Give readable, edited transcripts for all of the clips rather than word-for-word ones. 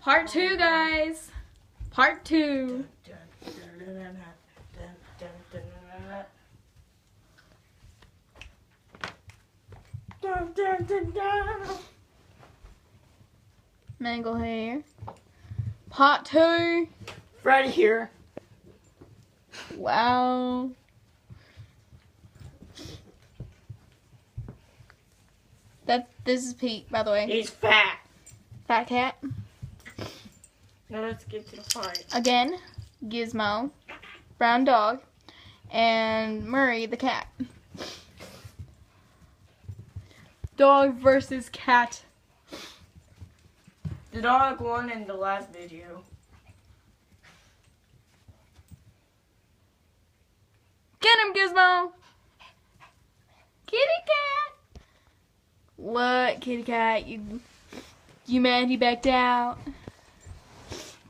Part 2, guys. Part 2. Mangle hair. Part 2. Right here. Wow. This is Pete, by the way. He's fat. Fat cat. Now let's get to the fight. Again, Gizmo, brown dog, and Murray the cat. Dog versus cat. The dog won in the last video. Get him, Gizmo! Kitty cat! What, kitty cat? You mad he backed out?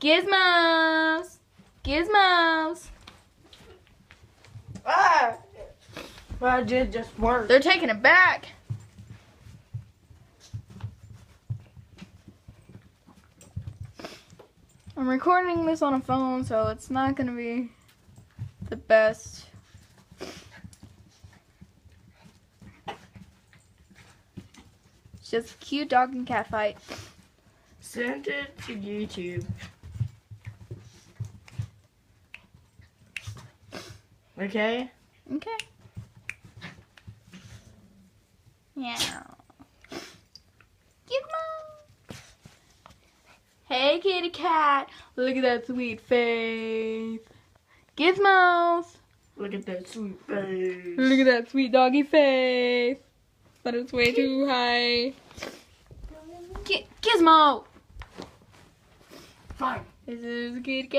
Gizmos! Gizmos! Ah! But I did just work. They're taking it back. I'm recording this on a phone, so it's not going to be the best. It's just a cute dog and cat fight. Send it to YouTube. Okay? Okay. Yeah. Gizmo. Hey, kitty cat. Look at that sweet face. Gizmos. Look at that sweet face. Look at that sweet doggy face. But it's way too high. Gizmo. Fine. This is a kitty cat.